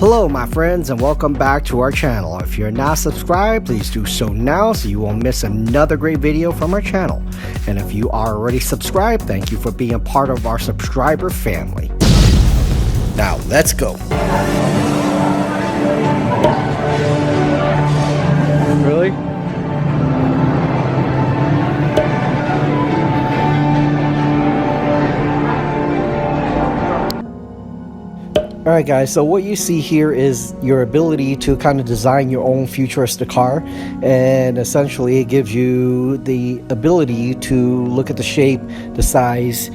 Hello my friends, and welcome back to our channel. If you're not subscribed, please do so now so you won't miss another great video from our channel. And if you are already subscribed, thank you for being part of our subscriber family. Now let's go. Really? Alright guys, so what you see here is your ability to kind of design your own futuristic car, and essentially it gives you the ability to look at the shape, the size,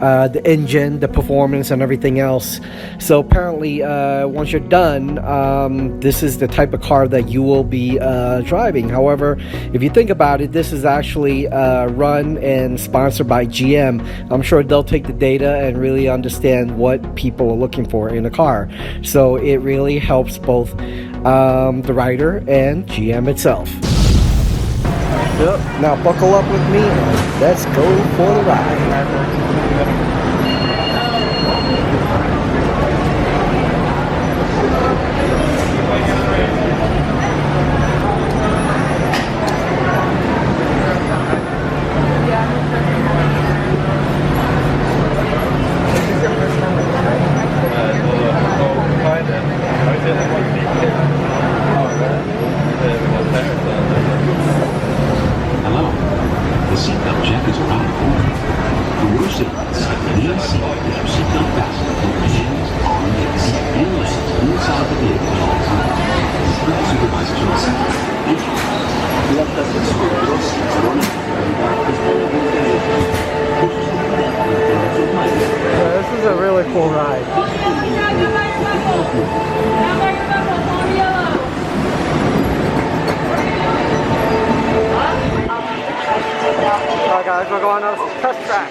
the engine, the performance, and everything else. So apparently once you're done, this is the type of car that you will be driving. However, if you think about it, this is actually run and sponsored by GM. I'm sure they'll take the data and really understand what people are looking for in a car. So it really helps both the rider and GM itself. Yep. Now buckle up with me and let's go for the ride. This is a really cool ride. Alright guys, we're going on a test track.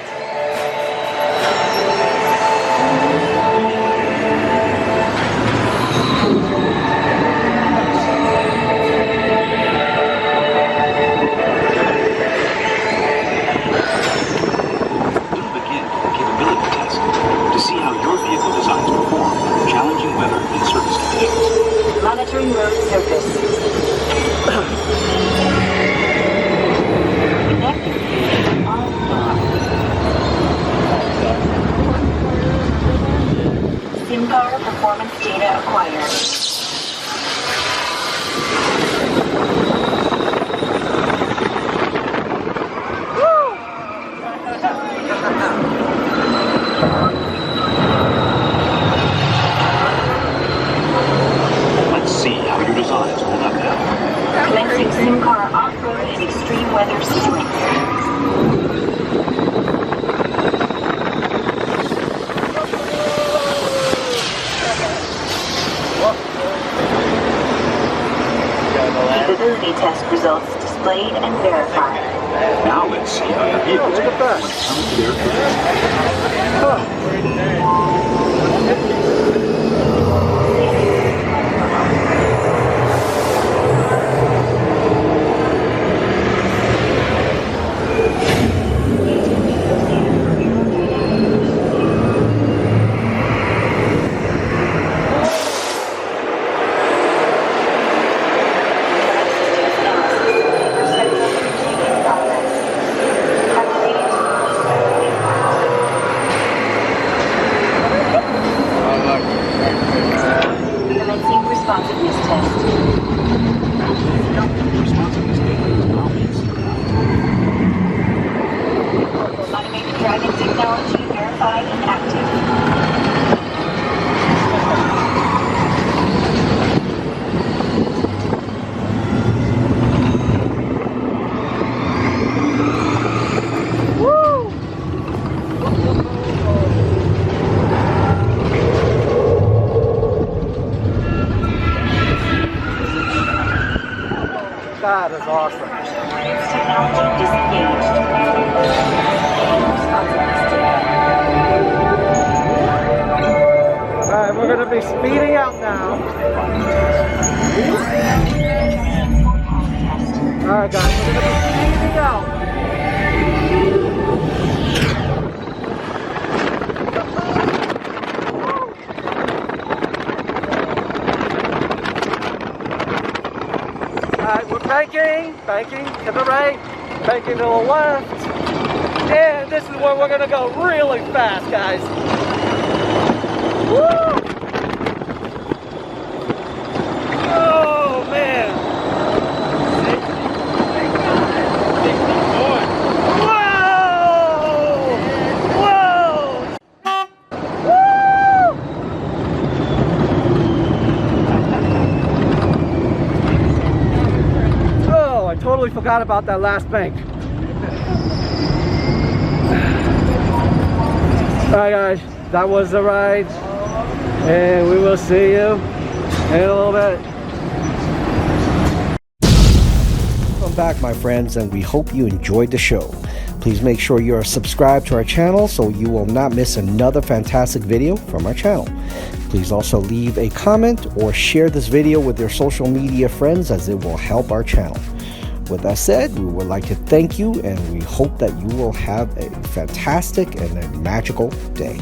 Monitoring road surface. SIM card performance data acquired. Connecting SIM car off-road and extreme weather situations. Capability test results displayed and verified. Now let's see how the vehicles perform when responsiveness test. Automated driving technology verified and active. That is awesome. Technology disengaged. Alright, we're going to be speeding out now. Alright guys, we're going to be speeding out. guys, we're banking to the right, banking to the left, and this is where we're gonna go really fast, guys. Woo! Oh man! Totally forgot about that last bank. Alright guys, that was the ride, and we will see you in a little bit. Welcome back, my friends, and we hope you enjoyed the show. Please make sure you are subscribed to our channel so you will not miss another fantastic video from our channel. Please also leave a comment or share this video with your social media friends, as it will help our channel. With that said, we would like to thank you, and we hope that you will have a fantastic and a magical day.